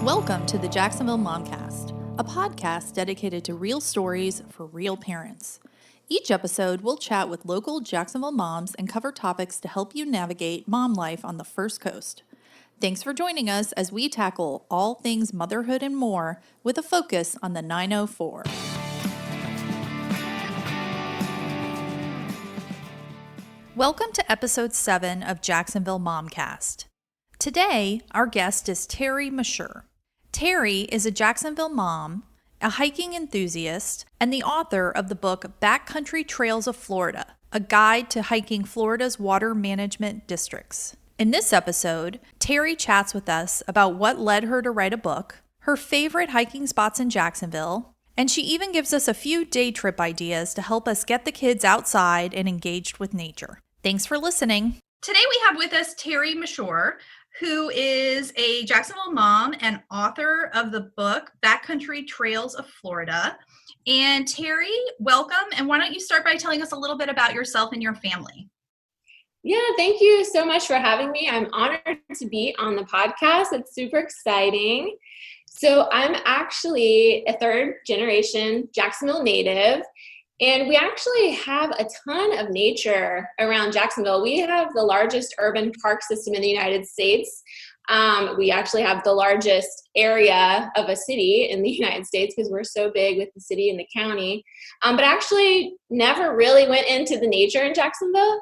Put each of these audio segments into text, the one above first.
Welcome to the Jacksonville Momcast, a podcast dedicated to real stories for real parents. Each episode, we'll chat with local Jacksonville moms and cover topics to help you navigate mom life on the First Coast. Thanks for joining us as we tackle all things motherhood and more with a focus on the 904. Welcome to episode 7 of Jacksonville Momcast. Today, our guest is Terri Mashour. Terri is a Jacksonville mom, a hiking enthusiast, and the author of the book Backcountry Trails of Florida, a guide to hiking Florida's water management districts. In this episode, Terri chats with us about what led her to write a book, her favorite hiking spots in Jacksonville, and she even gives us a few day trip ideas to help us get the kids outside and engaged with nature. Thanks for listening. Today we have with us Terri Mashour, who is a Jacksonville mom and author of the book Backcountry Trails of Florida. And Terri, welcome. And why don't you start by telling us a little bit about yourself and your family? Yeah, thank you so much for having me. I'm honored to be on the podcast. It's super exciting. So I'm actually a third generation Jacksonville native. And we actually have a ton of nature around Jacksonville. We have the largest urban park system in the United States. We actually have the largest area of a city in the United States because we're so big with the city and the county. But actually never really went into the nature in Jacksonville.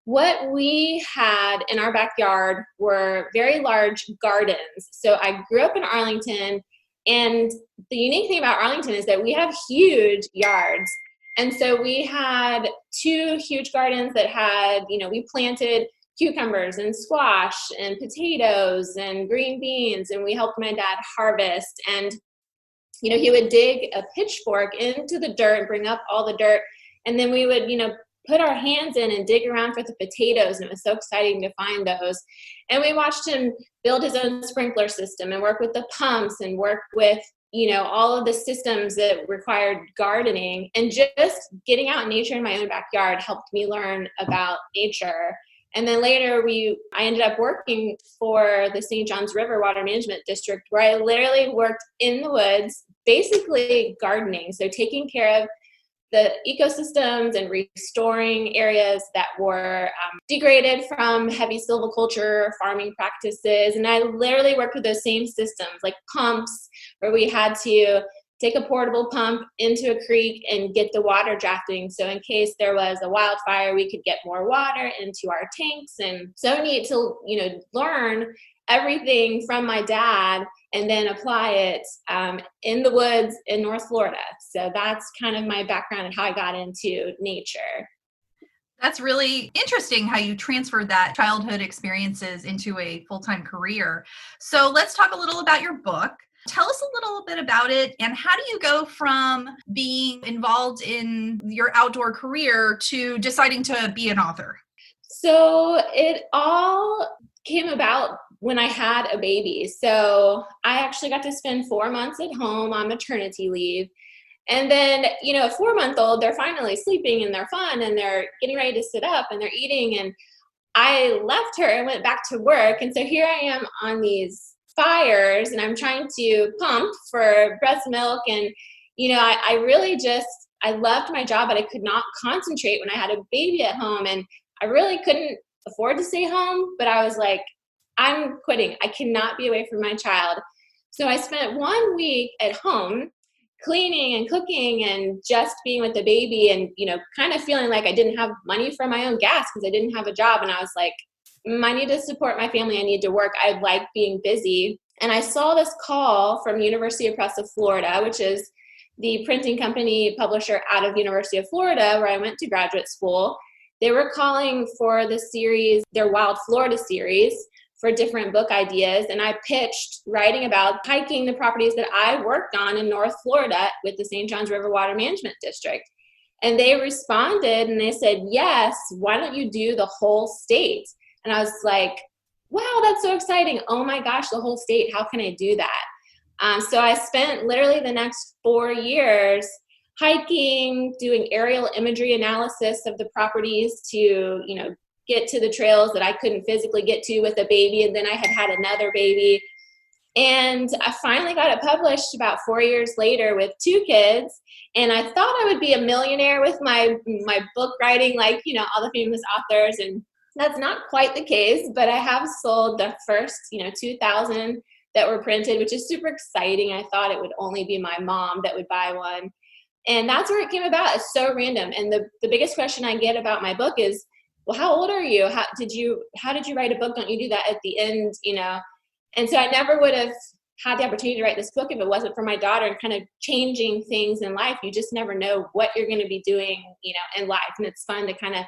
What we had in our backyard were very large gardens. So I grew up in Arlington, and the unique thing about Arlington is that we have huge yards. And so we had 2 huge gardens that had, we planted cucumbers and squash and potatoes and green beans, and we helped my dad harvest. And, he would dig a pitchfork into the dirt and bring up all the dirt. And then we would, put our hands in and dig around for the potatoes. And it was so exciting to find those. And we watched him build his own sprinkler system and work with the pumps and work with all of the systems that required gardening, and just getting out in nature in my own backyard helped me learn about nature. And then later I ended up working for the St. Johns River Water Management District, where I literally worked in the woods, basically gardening. So taking care of the ecosystems and restoring areas that were degraded from heavy silviculture farming practices. And I literally worked with those same systems, like pumps, where we had to take a portable pump into a creek and get the water drafting. So in case there was a wildfire, we could get more water into our tanks. And so neat to, learn everything from my dad and then apply it in the woods in North Florida. So that's kind of my background and how I got into nature. That's really interesting how you transferred that childhood experiences into a full-time career. So let's talk a little about your book. Tell us a little bit about it, and how do you go from being involved in your outdoor career to deciding to be an author? So it all came about when I had a baby. So I actually got to spend 4 months at home on maternity leave. And then, a 4-month-old, they're finally sleeping and they're fun and they're getting ready to sit up and they're eating. And I left her and went back to work. And so here I am on these fires, and I'm trying to pump for breast milk. And, I really I loved my job, but I could not concentrate when I had a baby at home. And I really couldn't afford to stay home, but I was like, I'm quitting. I cannot be away from my child. So I spent 1 week at home cleaning and cooking and just being with the baby, and, kind of feeling like I didn't have money for my own gas because I didn't have a job. And I was like, I need to support my family. I need to work. I like being busy. And I saw this call from University of Press of Florida, which is the printing company publisher out of University of Florida, where I went to graduate school. They were calling for the series, their Wild Florida series, for different book ideas. And I pitched writing about hiking the properties that I worked on in North Florida with the St. Johns River Water Management District. And they responded and they said, yes, why don't you do the whole state? And I was like, wow, that's so exciting. Oh my gosh, the whole state. How can I do that? So I spent literally the next 4 years hiking, doing aerial imagery analysis of the properties to, get to the trails that I couldn't physically get to with a baby. And then I had another baby. And I finally got it published about 4 years later with 2 kids. And I thought I would be a millionaire with my book writing, like, all the famous authors. And that's not quite the case, but I have sold the first, 2,000 that were printed, which is super exciting. I thought it would only be my mom that would buy one. And that's where it came about. It's so random. And the biggest question I get about my book is, well, how old are you? How did you write a book? Don't you do that at the end, And so I never would have had the opportunity to write this book if it wasn't for my daughter and kind of changing things in life. You just never know what you're going to be doing, in life. And it's fun to kind of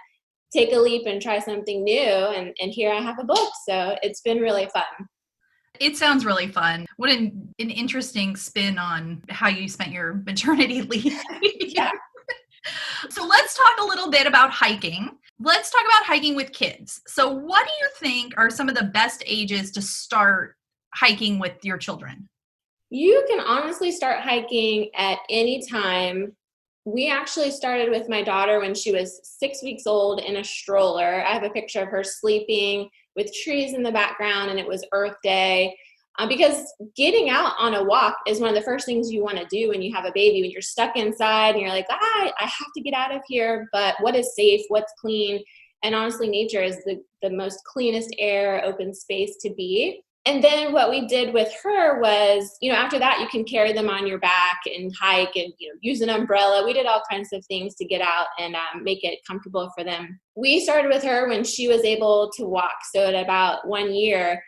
take a leap and try something new. And here I have a book. So it's been really fun. It sounds really fun. What an interesting spin on how you spent your maternity leave. Yeah. So let's talk a little bit about hiking. Let's talk about hiking with kids. So what do you think are some of the best ages to start hiking with your children? You can honestly start hiking at any time. We actually started with my daughter when she was 6 weeks old in a stroller. I have a picture of her sleeping with trees in the background, and it was Earth Day. Because getting out on a walk is one of the first things you want to do when you have a baby, when you're stuck inside and you're like, I have to get out of here, but what is safe, what's clean? And honestly, nature is the most cleanest air, open space to be. And then what we did with her was, after that, you can carry them on your back and hike and, use an umbrella. We did all kinds of things to get out and make it comfortable for them. We started with her when she was able to walk. So at about 1 year,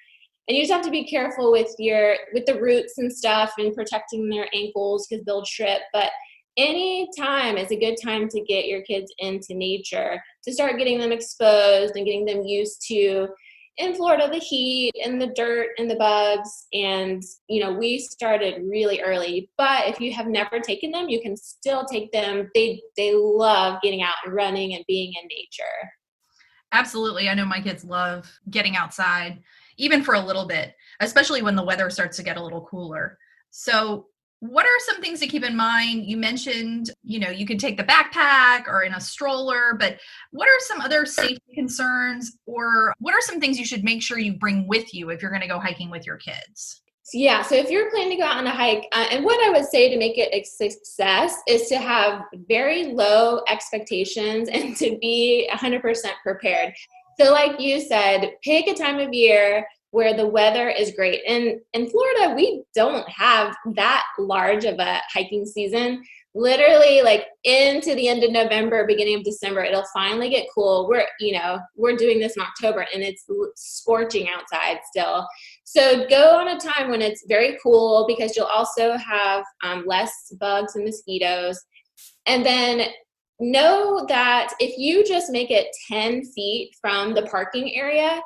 and you just have to be careful with the roots and stuff and protecting their ankles because they'll trip. But any time is a good time to get your kids into nature, to start getting them exposed and getting them used to, in Florida, the heat and the dirt and the bugs. And, we started really early. But if you have never taken them, you can still take them. They love getting out and running and being in nature. Absolutely. I know my kids love getting outside, even for a little bit, especially when the weather starts to get a little cooler. So what are some things to keep in mind? You mentioned, you can take the backpack or in a stroller, but what are some other safety concerns, or what are some things you should make sure you bring with you if you're going to go hiking with your kids? Yeah, so if you're planning to go out on a hike, and what I would say to make it a success is to have very low expectations and to be 100% prepared. So like you said, pick a time of year where the weather is great. And in Florida, we don't have that large of a hiking season. Literally, like into the end of November, beginning of December, it'll finally get cool. We're doing this in October and it's scorching outside still. So go on a time when it's very cool, because you'll also have less bugs and mosquitoes. And then know that if you just make it 10 feet from the parking area,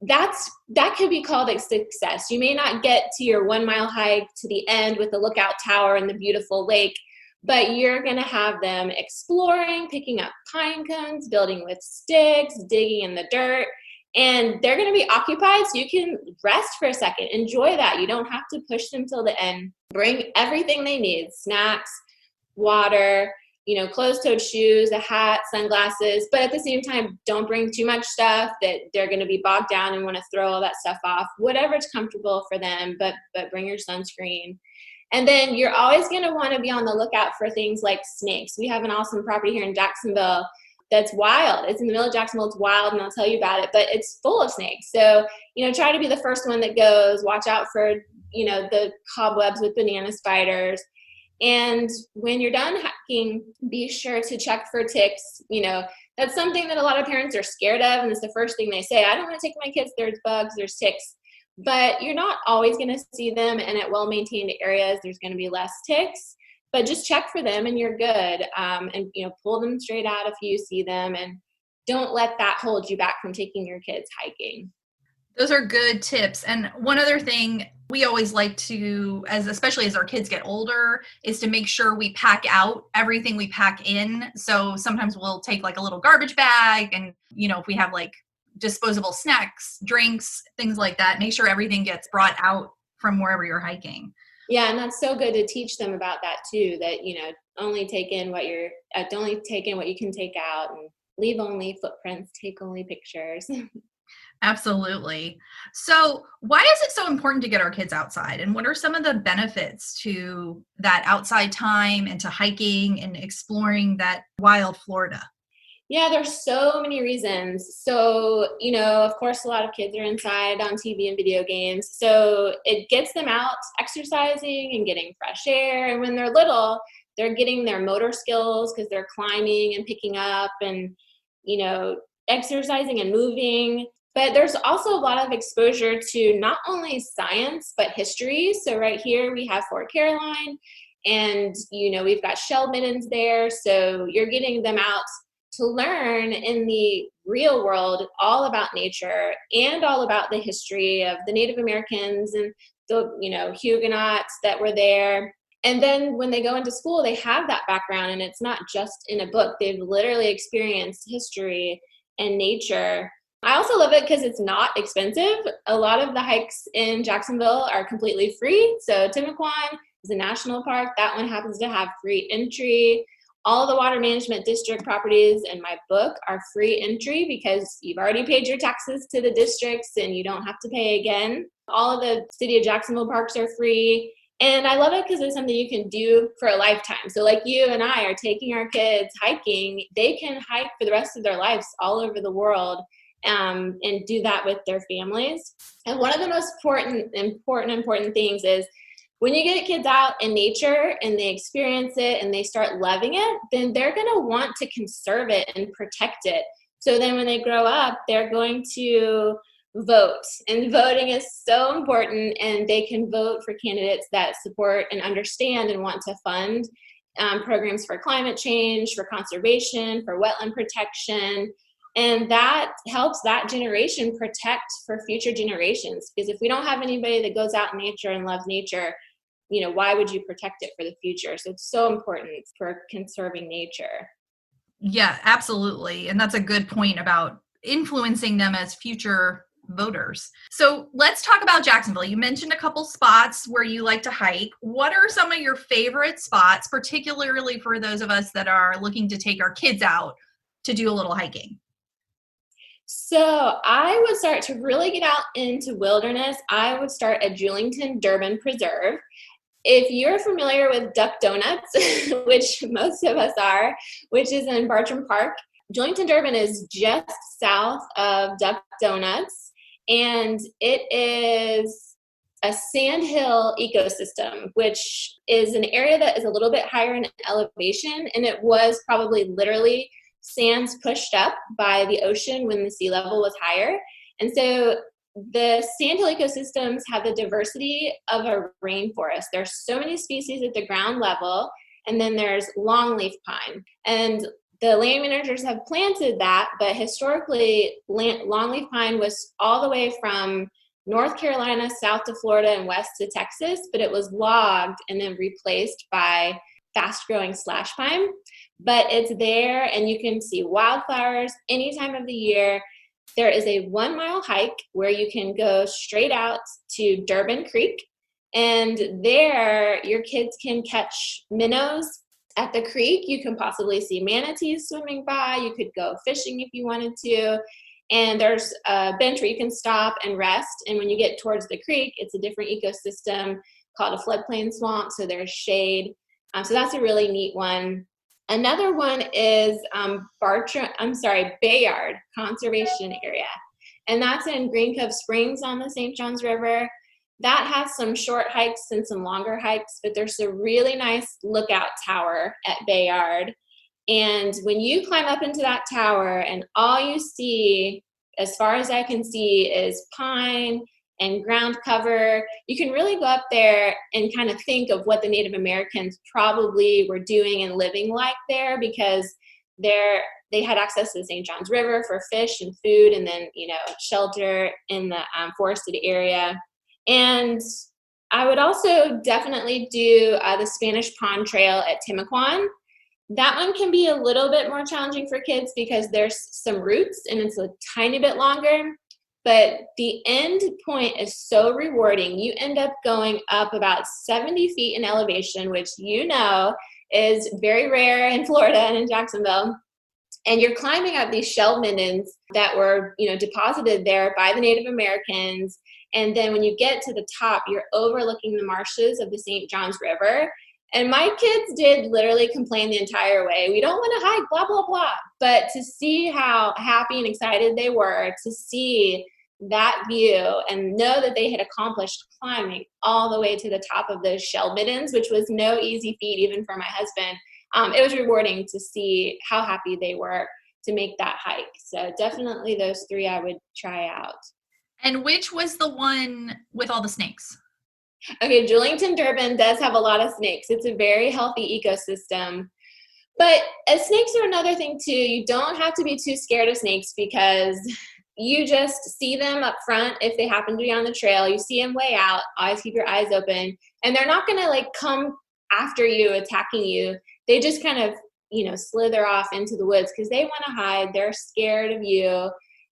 that could be called a success. You may not get to your 1 mile hike to the end with the lookout tower and the beautiful lake, but you're going to have them exploring, picking up pine cones, building with sticks, digging in the dirt, and they're going to be occupied, so you can rest for a second. Enjoy that. You don't have to push them till the end. Bring everything they need: snacks, water, closed-toed shoes, a hat, sunglasses, but at the same time, don't bring too much stuff that they're going to be bogged down and want to throw all that stuff off. Whatever's comfortable for them, but bring your sunscreen. And then you're always going to want to be on the lookout for things like snakes. We have an awesome property here in Jacksonville that's wild. It's in the middle of Jacksonville. It's wild, and I'll tell you about it, but it's full of snakes. So, try to be the first one that goes. Watch out for, the cobwebs with banana spiders. And when you're done hiking, be sure to check for ticks. That's something that a lot of parents are scared of, and it's the first thing they say. I don't want to take my kids. There's bugs, there's ticks. But you're not always going to see them, and at well-maintained areas, there's going to be less ticks. But just check for them, and you're good. And pull them straight out if you see them, and don't let that hold you back from taking your kids hiking. Those are good tips. And one other thing we always like to, especially as our kids get older, is to make sure we pack out everything we pack in. So sometimes we'll take like a little garbage bag, and if we have like disposable snacks, drinks, things like that, make sure everything gets brought out from wherever you're hiking. Yeah, and that's so good to teach them about that too, that only take in what you can take out, and leave only footprints, take only pictures. Absolutely. So why is it so important to get our kids outside? And what are some of the benefits to that outside time and to hiking and exploring that wild Florida? Yeah, there's so many reasons. So, of course, a lot of kids are inside on TV and video games. So it gets them out exercising and getting fresh air. And when they're little, they're getting their motor skills because they're climbing and picking up and, exercising and moving. But there's also a lot of exposure to not only science, but history. So right here we have Fort Caroline and, we've got shell middens there. So you're getting them out to learn in the real world all about nature and all about the history of the Native Americans and the, Huguenots that were there. And then when they go into school, they have that background and it's not just in a book. They've literally experienced history and nature. I also love it because it's not expensive. A lot of the hikes in Jacksonville are completely free. So Timucuan is a national park. That one happens to have free entry. All the water management district properties in my book are free entry because you've already paid your taxes to the districts and you don't have to pay again. All of the city of Jacksonville parks are free. And I love it because it's something you can do for a lifetime. So like you and I are taking our kids hiking, they can hike for the rest of their lives all over the world and do that with their families. And one of the most important things is when you get kids out in nature and they experience it and they start loving it, then they're going to want to conserve it and protect it. So then when they grow up, they're going to vote. And voting is so important, and they can vote for candidates that support and understand and want to fund programs for climate change, for conservation, for wetland protection. And that helps that generation protect for future generations. Because if we don't have anybody that goes out in nature and loves nature, why would you protect it for the future? So it's so important for conserving nature. Yeah, absolutely. And that's a good point about influencing them as future voters. So let's talk about Jacksonville. You mentioned a couple spots where you like to hike. What are some of your favorite spots, particularly for those of us that are looking to take our kids out to do a little hiking? So I would start to really get out into wilderness. I would start at Julington Durban Preserve. If you're familiar with Duck Donuts, which most of us are, which is in Bartram Park, Julington Durban is just south of Duck Donuts, and it is a sandhill ecosystem, which is an area that is a little bit higher in elevation, and it was probably literally sands pushed up by the ocean when the sea level was higher. And so the sandhill ecosystems have the diversity of a rainforest. There's so many species at the ground level, and then there's longleaf pine. And the land managers have planted that, but historically, longleaf pine was all the way from North Carolina, south to Florida, and west to Texas, but it was logged and then replaced by fast-growing slash pine. But it's there, and you can see wildflowers any time of the year. There is a 1 mile hike where you can go straight out to Durban Creek, and there your kids can catch minnows at the creek. You can possibly see manatees swimming by. You could go fishing if you wanted to. And there's a bench where you can stop and rest. And when you get towards the creek, it's a different ecosystem called a floodplain swamp. So there's shade. So that's a really neat one. Another one is Bayard Conservation Area. And that's in Green Cove Springs on the St. Johns River. That has some short hikes and some longer hikes, but there's a really nice lookout tower at Bayard. And when you climb up into that tower and all you see, as far as I can see, is pine and ground cover, you can really go up there and kind of think of what the Native Americans probably were doing and living like there, because they had access to the St. Johns River for fish and food, and then, shelter in the forested area. And I would also definitely do the Spanish Pond Trail at Timucuan. That one can be a little bit more challenging for kids because there's some roots and it's a tiny bit longer, but the end point is so rewarding. You end up going up about 70 feet in elevation, which is very rare in Florida and in Jacksonville. And you're climbing up these shell middens that were, deposited there by the Native Americans. And then when you get to the top, you're overlooking the marshes of the St. Johns River. And my kids did literally complain the entire way. We don't want to hike, blah, blah, blah. But to see how happy and excited they were to see that view and know that they had accomplished climbing all the way to the top of those shell middens, which was no easy feat even for my husband. It was rewarding to see how happy they were to make that hike. So definitely those 3 I would try out. And which was the one with all the snakes? Okay, Julington Durban does have a lot of snakes. It's a very healthy ecosystem. But snakes are another thing too. You don't have to be too scared of snakes because you just see them up front if they happen to be on the trail. You see them way out. Always keep your eyes open. And they're not going to come after you, attacking you. They just kind of, slither off into the woods because they want to hide. They're scared of you.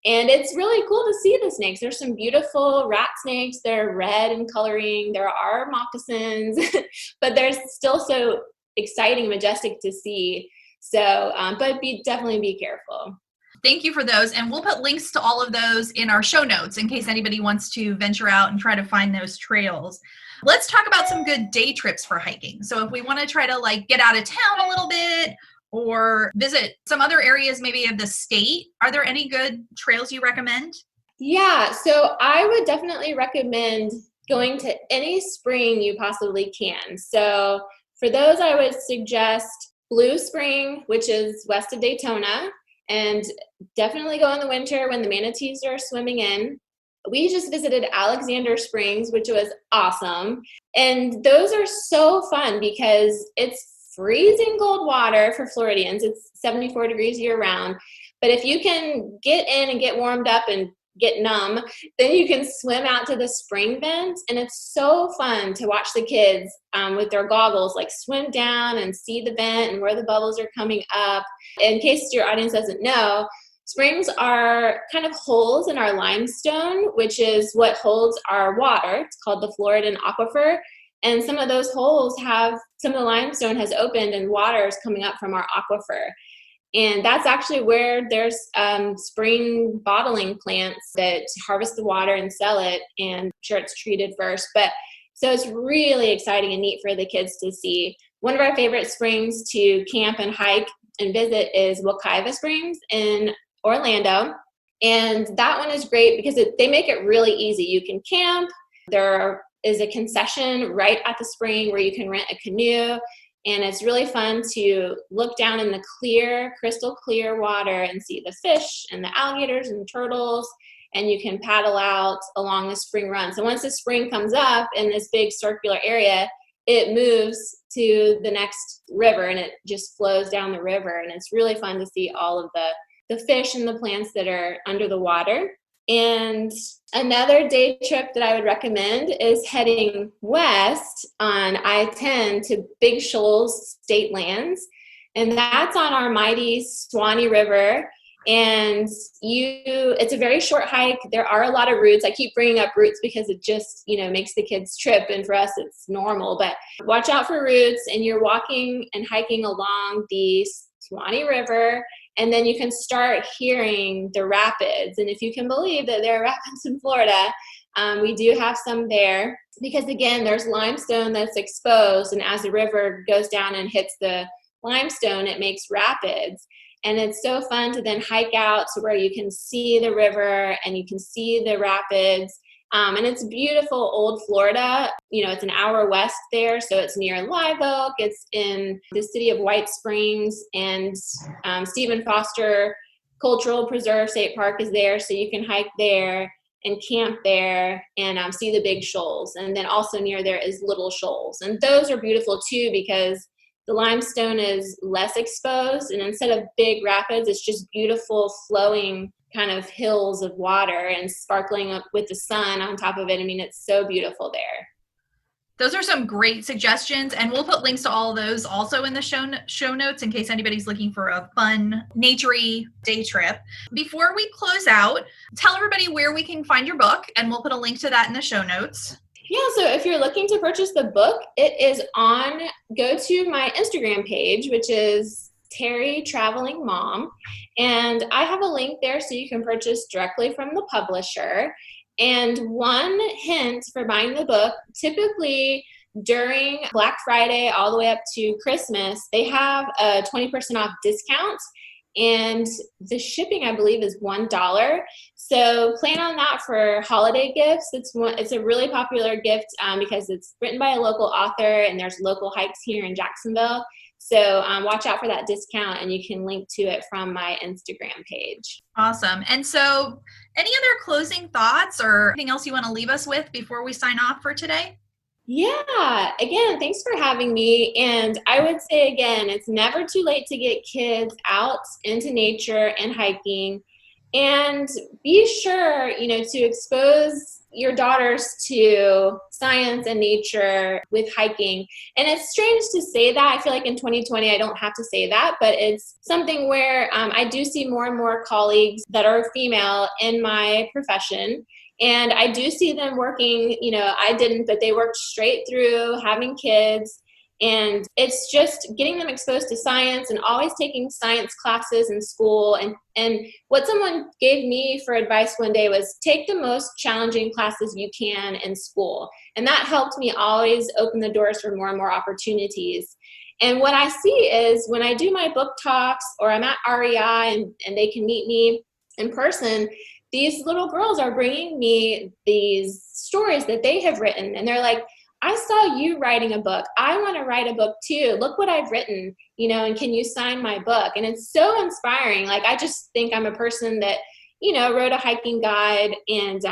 And it's really cool to see the snakes. There's some beautiful rat snakes. They're red in coloring. There are moccasins, but they're still so exciting and majestic to see. So, but definitely be careful. Thank you for those. And we'll put links to all of those in our show notes in case anybody wants to venture out and try to find those trails. Let's talk about some good day trips for hiking. So if we want to try to get out of town a little bit or visit some other areas maybe of the state, are there any good trails you recommend? Yeah, so I would definitely recommend going to any spring you possibly can. So for those, I would suggest Blue Spring, which is west of Daytona, and definitely go in the winter when the manatees are swimming in. We just visited Alexander Springs, which was awesome. And those are so fun because it's freezing cold water for Floridians. It's 74 degrees year round. But if you can get in and get warmed up and get numb, then you can swim out to the spring vent. And it's so fun to watch the kids with their goggles, swim down and see the vent and where the bubbles are coming up. In case your audience doesn't know, springs are kind of holes in our limestone, which is what holds our water. It's called the Floridan aquifer. And some of those holes some of the limestone has opened and water is coming up from our aquifer. And that's actually where there's spring bottling plants that harvest the water and sell it, and I'm sure it's treated first. But so it's really exciting and neat for the kids to see. One of our favorite springs to camp and hike and visit is Wekiva Springs in Orlando. And that one is great because they make it really easy. You can camp. There is a concession right at the spring where you can rent a canoe. And it's really fun to look down in the clear, crystal clear water and see the fish and the alligators and the turtles. And you can paddle out along the spring run. So once the spring comes up in this big circular area, it moves to the next river and it just flows down the river. And it's really fun to see all of the fish and the plants that are under the water. And another day trip that I would recommend is heading west on I-10 to Big Shoals State Lands. And that's on our mighty Suwannee River. And it's a very short hike. There are a lot of routes. I keep bringing up routes because it just, makes the kids trip. And for us, it's normal. But watch out for routes. And you're walking and hiking along the Suwannee River. And then you can start hearing the rapids. And if you can believe that there are rapids in Florida, we do have some there. Because, again, there's limestone that's exposed. And as the river goes down and hits the limestone, it makes rapids. And it's so fun to then hike out to where you can see the river and you can see the rapids. And it's beautiful old Florida. It's an hour west there, so it's near Live Oak. It's in the city of White Springs, and Stephen Foster Cultural Preserve State Park is there, so you can hike there and camp there and see the Big Shoals. And then also near there is Little Shoals. And those are beautiful too because the limestone is less exposed, and instead of big rapids, it's just beautiful flowing kind of hills of water and sparkling up with the sun on top of it. I mean, it's so beautiful there. Those are some great suggestions, and we'll put links to all of those also in the show notes in case anybody's looking for a fun, naturey day trip. Before we close out, tell everybody where we can find your book, and we'll put a link to that in the show notes. Yeah, so if you're looking to purchase the book, go to my Instagram page, which is Terri Traveling Mom. And I have a link there so you can purchase directly from the publisher. And one hint for buying the book, typically during Black Friday all the way up to Christmas, they have a 20% off discount. And the shipping, I believe, is $1. So plan on that for holiday gifts. It's a really popular gift because it's written by a local author and there's local hikes here in Jacksonville. So watch out for that discount, and you can link to it from my Instagram page. Awesome. And so any other closing thoughts or anything else you want to leave us with before we sign off for today? Yeah, again, thanks for having me. And I would say again, it's never too late to get kids out into nature and hiking. And be sure, to expose your daughters to science and nature with hiking. And it's strange to say that. I feel like in 2020, I don't have to say that, but it's something where I do see more and more colleagues that are female in my profession. And I do see them working, I didn't, but they worked straight through having kids. And it's just getting them exposed to science and always taking science classes in school. And what someone gave me for advice one day was take the most challenging classes you can in school. And that helped me always open the doors for more and more opportunities. And what I see is when I do my book talks or I'm at REI and they can meet me in person, these little girls are bringing me these stories that they have written. And they're like, I saw you writing a book. I want to write a book too. Look what I've written, and can you sign my book? And it's so inspiring. Like, I just think I'm a person that, wrote a hiking guide and,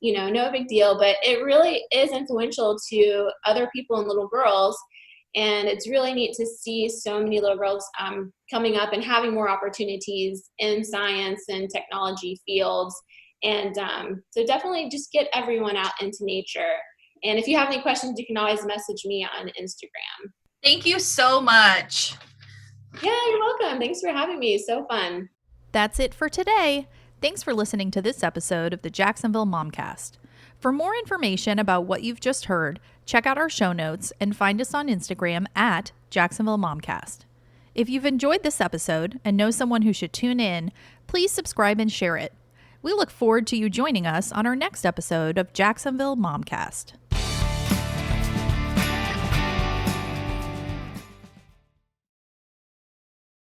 no big deal, but it really is influential to other people and little girls. And it's really neat to see so many little girls coming up and having more opportunities in science and technology fields. And so definitely just get everyone out into nature. And if you have any questions, you can always message me on Instagram. Thank you so much. Yeah, you're welcome. Thanks for having me. So fun. That's it for today. Thanks for listening to this episode of the Jacksonville Momcast. For more information about what you've just heard, check out our show notes and find us on Instagram at Jacksonville Momcast. If you've enjoyed this episode and know someone who should tune in, please subscribe and share it. We look forward to you joining us on our next episode of Jacksonville Momcast.